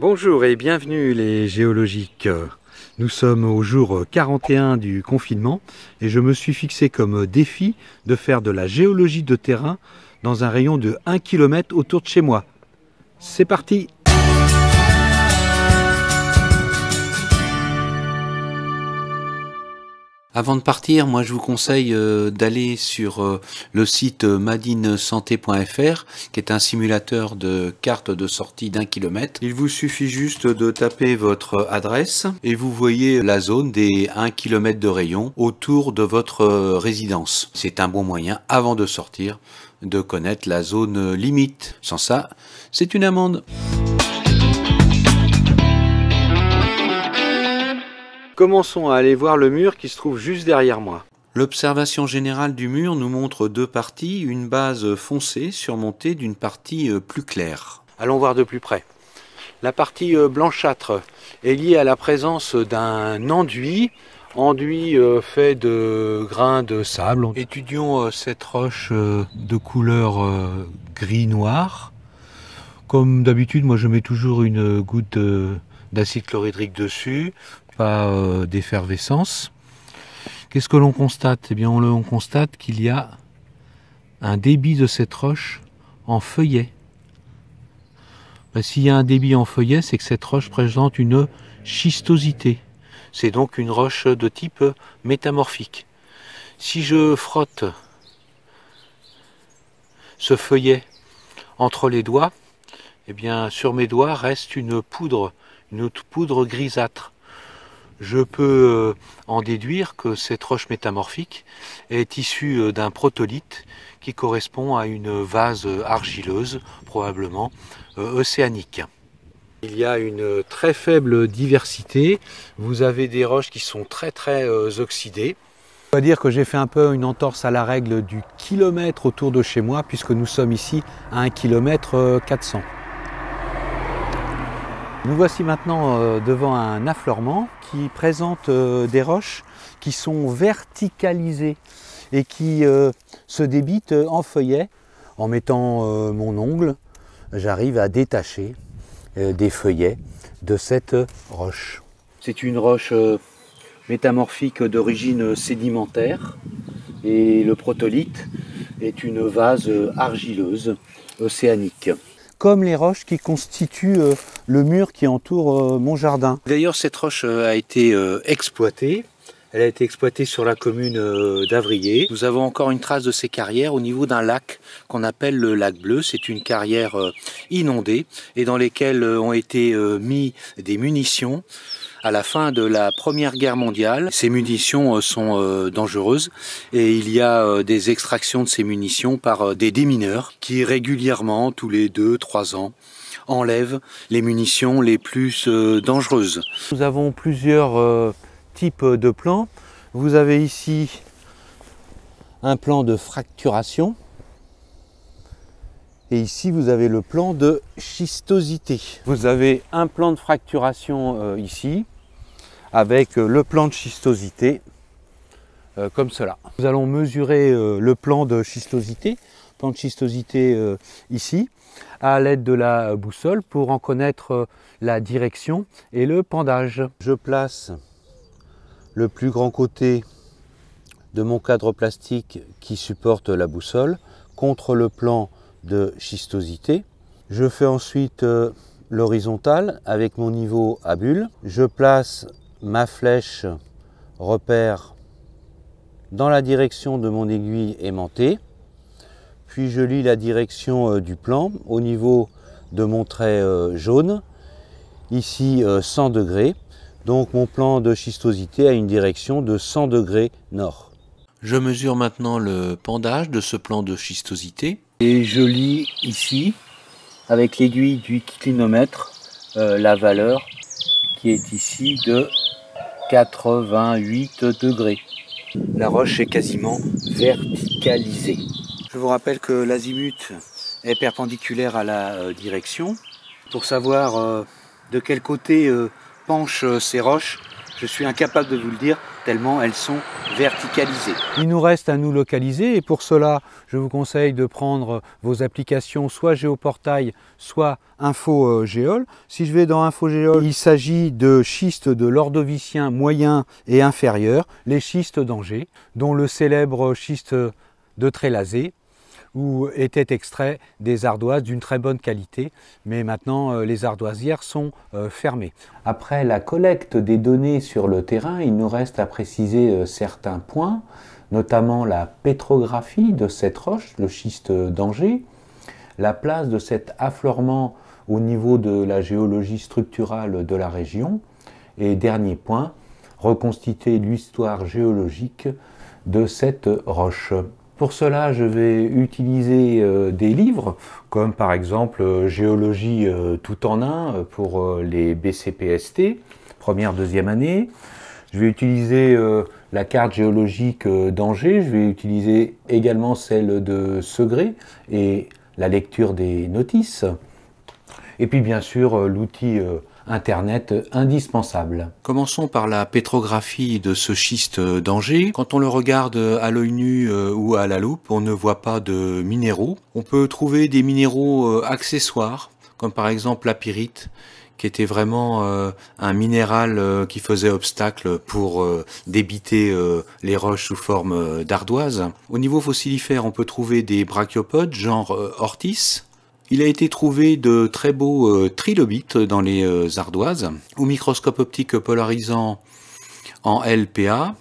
Bonjour et bienvenue les géologiques. Nous sommes au jour 41 du confinement et je me suis fixé comme défi de faire de la géologie de terrain dans un rayon de 1 km autour de chez moi. C'est parti! Avant de partir, moi je vous conseille d'aller sur le site madinesanté.fr qui est un simulateur de carte de sortie d'1 km. Il vous suffit juste de taper votre adresse et vous voyez la zone des 1 km de rayon autour de votre résidence. C'est un bon moyen avant de sortir de connaître la zone limite. Sans ça, c'est une amende. Commençons à aller voir le mur qui se trouve juste derrière moi. L'observation générale du mur nous montre deux parties, une base foncée surmontée d'une partie plus claire. Allons voir de plus près. La partie blanchâtre est liée à la présence d'un enduit fait de grains de sable. Étudions cette roche de couleur gris-noir. Comme d'habitude, moi je mets toujours une goutte d'acide chlorhydrique dessus. Pas d'effervescence. Qu'est-ce que l'on constate? Eh bien, on constate qu'il y a un débit de cette roche en feuillet. S'il y a un débit en feuillet, c'est que cette roche présente une schistosité. C'est donc une roche de type métamorphique. Si je frotte ce feuillet entre les doigts, eh bien, sur mes doigts reste une poudre grisâtre. Je peux en déduire que cette roche métamorphique est issue d'un protolithe qui correspond à une vase argileuse, probablement océanique. Il y a une très faible diversité. Vous avez des roches qui sont très oxydées. On va dire que j'ai fait un peu une entorse à la règle du kilomètre autour de chez moi, puisque nous sommes ici à 1 km 400. Nous voici maintenant devant un affleurement qui présente des roches qui sont verticalisées et qui se débitent en feuillet. En mettant mon ongle, j'arrive à détacher des feuillets de cette roche. C'est une roche métamorphique d'origine sédimentaire et le protolithe est une vase argileuse océanique. Comme les roches qui constituent le mur qui entoure mon jardin. D'ailleurs, cette roche a été exploitée. Elle a été exploitée sur la commune d'Avrier. Nous avons encore une trace de ces carrières au niveau d'un lac qu'on appelle le lac Bleu. C'est une carrière inondée et dans lesquelles ont été mis des munitions à la fin de la Première Guerre mondiale. Ces munitions sont dangereuses et il y a des extractions de ces munitions par des démineurs qui régulièrement, tous les 2-3 ans, enlèvent les munitions les plus dangereuses. Nous avons plusieurs types de plans. Vous avez ici un plan de fracturation et ici vous avez le plan de schistosité. Vous avez un plan de fracturation ici avec le plan de schistosité comme cela. Nous allons mesurer le plan de schistosité ici à l'aide de la boussole pour en connaître la direction et le pendage. Je place le plus grand côté de mon cadre plastique qui supporte la boussole contre le plan de schistosité. Je fais ensuite l'horizontale avec mon niveau à bulle. Je place ma flèche repère dans la direction de mon aiguille aimantée. Puis je lis la direction du plan au niveau de mon trait jaune. Ici 100 degrés. Donc mon plan de schistosité a une direction de 100 degrés nord. Je mesure maintenant le pendage de ce plan de schistosité. Et je lis ici, avec l'aiguille du clinomètre, la valeur qui est ici de 88 degrés. La roche est quasiment verticalisée. Je vous rappelle que l'azimut est perpendiculaire à la direction. Pour savoir de quel côté penchent ces roches, Je suis incapable de vous le dire, tellement elles sont verticalisées. Il nous reste à nous localiser et pour cela, je vous conseille de prendre vos applications soit Géoportail, soit InfoGéol. Si je vais dans InfoGéol, il s'agit de schistes de l'Ordovicien moyen et inférieur, les schistes d'Angers, dont le célèbre schiste de Trélazé, où étaient extraits des ardoises d'une très bonne qualité, mais maintenant les ardoisières sont fermées. Après la collecte des données sur le terrain, il nous reste à préciser certains points, notamment la pétrographie de cette roche, le schiste d'Angers, la place de cet affleurement au niveau de la géologie structurale de la région, et dernier point, reconstituer l'histoire géologique de cette roche. Pour cela, je vais utiliser des livres, comme par exemple Géologie tout en un pour les BCPST, première, deuxième année. Je vais utiliser la carte géologique d'Angers, je vais utiliser également celle de Segré et la lecture des notices. Et puis bien sûr l'outil Internet indispensable. Commençons par la pétrographie de ce schiste d'Angers. Quand on le regarde à l'œil nu ou à la loupe, on ne voit pas de minéraux. On peut trouver des minéraux accessoires, comme par exemple la pyrite, qui était vraiment un minéral qui faisait obstacle pour débiter les roches sous forme d'ardoise. Au niveau fossilifère, on peut trouver des brachiopodes, genre orthis. Il a été trouvé de très beaux trilobites dans les ardoises. Au microscope optique polarisant en LPA,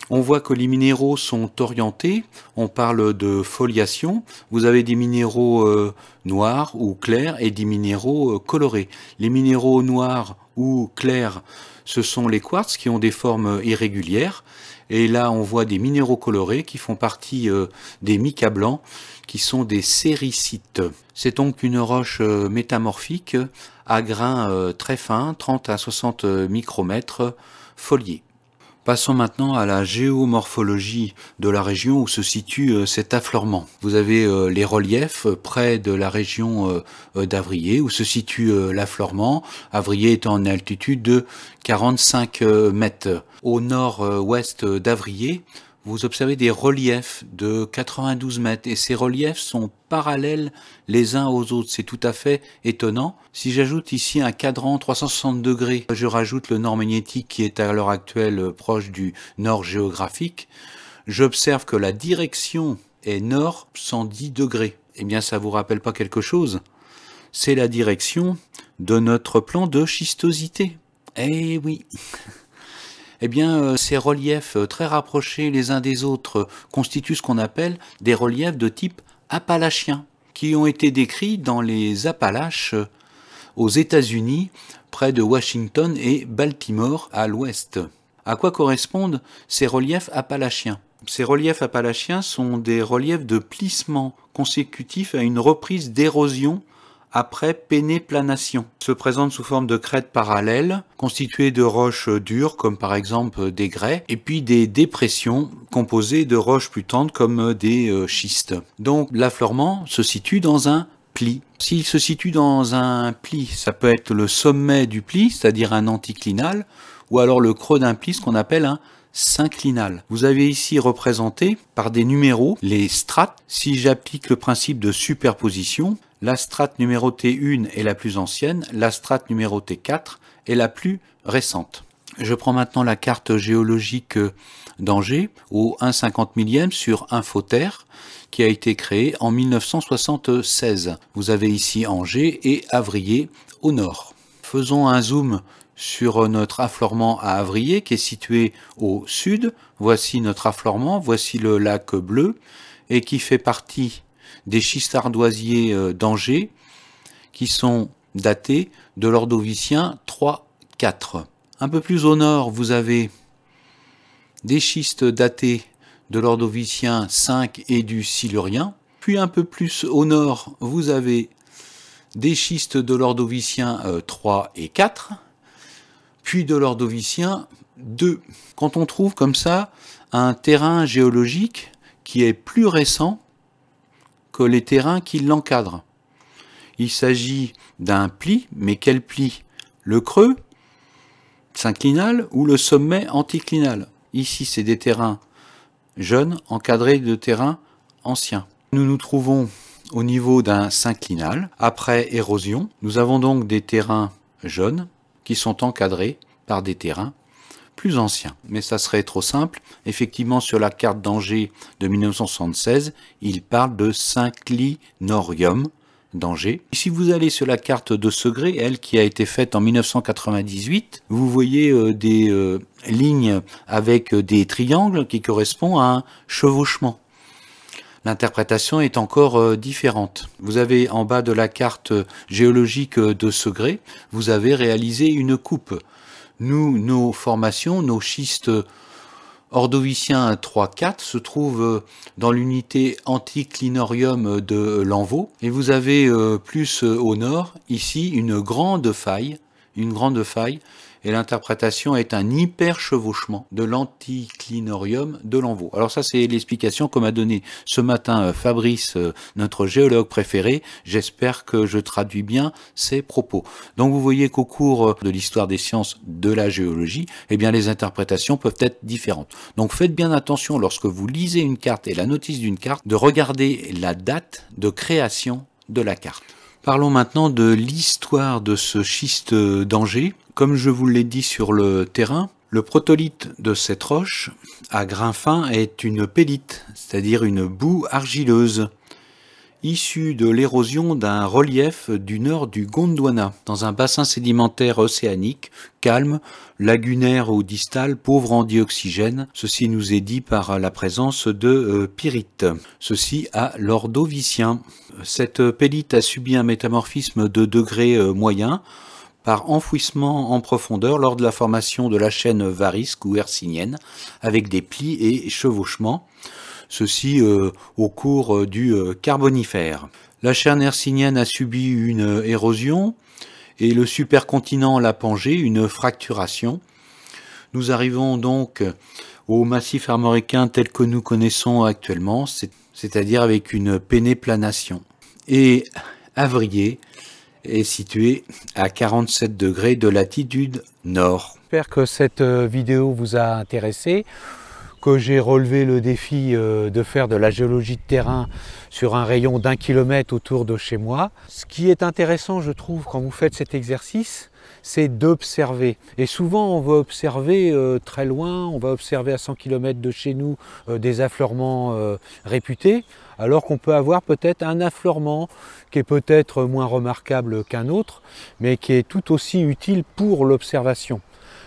on voit que les minéraux sont orientés. On parle de foliation. Vous avez des minéraux noirs ou clairs et des minéraux colorés. Les minéraux noirs ou clairs, ce sont les quartz qui ont des formes irrégulières. Et là, on voit des minéraux colorés qui font partie des micas blancs, qui sont des séricites. C'est donc une roche métamorphique à grains très fins, 30 à 60 micromètres, foliés. Passons maintenant à la géomorphologie de la région où se situe cet affleurement. Vous avez les reliefs près de la région d'Avrier où se situe l'affleurement. Avrier est en altitude de 45 mètres. Au nord-ouest d'Avrier, vous observez des reliefs de 92 mètres et ces reliefs sont parallèles les uns aux autres. C'est tout à fait étonnant. Si j'ajoute ici un cadran 360 degrés, je rajoute le nord magnétique qui est à l'heure actuelle proche du nord géographique, j'observe que la direction est nord 110 degrés. Eh bien, ça vous rappelle pas quelque chose? C'est la direction de notre plan de schistosité. Eh oui. Eh bien, ces reliefs très rapprochés les uns des autres constituent ce qu'on appelle des reliefs de type appalachien, qui ont été décrits dans les Appalaches aux États-Unis, près de Washington et Baltimore à l'ouest. À quoi correspondent ces reliefs appalachiens? Ces reliefs appalachiens sont des reliefs de plissement consécutifs à une reprise d'érosion après pénéplanation, se présente sous forme de crêtes parallèles, constituées de roches dures, comme par exemple des grès, et puis des dépressions composées de roches plus tendres, comme des schistes. Donc l'affleurement se situe dans un pli. S'il se situe dans un pli, ça peut être le sommet du pli, c'est-à-dire un anticlinal, ou alors le creux d'un pli, ce qu'on appelle un synclinal. Vous avez ici représenté par des numéros les strates. Si j'applique le principe de superposition, la strate numérotée 1 est la plus ancienne, la strate numérotée 4 est la plus récente. Je prends maintenant la carte géologique d'Angers au 1/50 millième sur Infoterre qui a été créée en 1976. Vous avez ici Angers et Avrier au nord. Faisons un zoom sur notre affleurement à Avrier qui est situé au sud. Voici notre affleurement, voici le lac bleu et qui fait partie des schistes ardoisiers d'Angers qui sont datés de l'Ordovicien 3-4. Un peu plus au nord, vous avez des schistes datés de l'Ordovicien 5 et du Silurien. Puis un peu plus au nord, vous avez des schistes de l'Ordovicien 3 et 4, puis de l'Ordovicien 2. Quand on trouve comme ça un terrain géologique qui est plus récent que les terrains qui l'encadrent. Il s'agit d'un pli, mais quel pli? Le creux, synclinal ou le sommet anticlinal. Ici, c'est des terrains jeunes encadrés de terrains anciens. Nous nous trouvons au niveau d'un synclinal. Après érosion, nous avons donc des terrains jeunes qui sont encadrés par des terrains plus anciens. Mais ça serait trop simple. Effectivement, sur la carte d'Angers de 1976, il parle de synclinorium d'Angers. Si vous allez sur la carte de Segré, elle qui a été faite en 1998, vous voyez des lignes avec des triangles qui correspondent à un chevauchement. L'interprétation est encore différente. Vous avez en bas de la carte géologique de Segré, vous avez réalisé une coupe. Nous, nos formations, nos schistes ordoviciens 3-4 se trouvent dans l'unité anticlinorium de Lanvaux. Et vous avez plus au nord, ici, une grande faille. Et l'interprétation est un hyperchevauchement de l'anticlinorium de Lanvaux. Alors ça, c'est l'explication que m'a donné ce matin Fabrice, notre géologue préféré. J'espère que je traduis bien ses propos. Donc vous voyez qu'au cours de l'histoire des sciences de la géologie, eh bien les interprétations peuvent être différentes. Donc faites bien attention lorsque vous lisez une carte et la notice d'une carte, de regarder la date de création de la carte. Parlons maintenant de l'histoire de ce schiste d'Angers. Comme je vous l'ai dit sur le terrain, le protolithe de cette roche, à grain fin, est une pélite, c'est-à-dire une boue argileuse, issue de l'érosion d'un relief du nord du Gondwana, dans un bassin sédimentaire océanique, calme, lagunaire ou distal, pauvre en dioxygène. Ceci nous est dit par la présence de pyrite. Ceci à l'Ordovicien. Cette pélite a subi un métamorphisme de degré moyen, par enfouissement en profondeur lors de la formation de la chaîne varisque ou hercynienne, avec des plis et chevauchements, ceci au cours du Carbonifère. La chaîne hercynienne a subi une érosion et le supercontinent Lapangée une fracturation. Nous arrivons donc au massif armoricain tel que nous connaissons actuellement, c'est-à-dire avec une pénéplanation. Et Avrier est situé à 47 degrés de latitude nord. J'espère que cette vidéo vous a intéressé, que j'ai relevé le défi de faire de la géologie de terrain sur un rayon d'1 kilomètre autour de chez moi. Ce qui est intéressant, je trouve, quand vous faites cet exercice, c'est d'observer. Et souvent, on va observer très loin, on va observer à 100 km de chez nous des affleurements réputés, alors qu'on peut avoir peut-être un affleurement qui est peut-être moins remarquable qu'un autre, mais qui est tout aussi utile pour l'observation.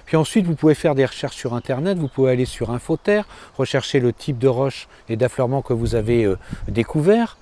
Puis ensuite, vous pouvez faire des recherches sur Internet, vous pouvez aller sur Infoterre, rechercher le type de roche et d'affleurement que vous avez découvert.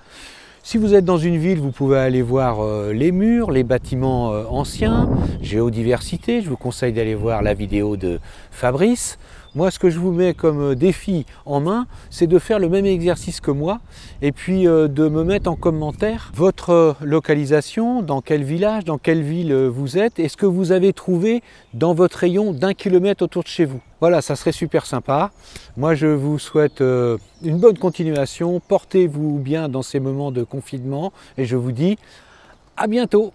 Si vous êtes dans une ville, vous pouvez aller voir les murs, les bâtiments anciens, géodiversité. Je vous conseille d'aller voir la vidéo de Fabrice. Moi, ce que je vous mets comme défi en main, c'est de faire le même exercice que moi et puis de me mettre en commentaire votre localisation, dans quel village, dans quelle ville vous êtes et ce que vous avez trouvé dans votre rayon d'1 kilomètre autour de chez vous. Voilà, ça serait super sympa. Moi, je vous souhaite une bonne continuation. Portez-vous bien dans ces moments de confinement et je vous dis à bientôt.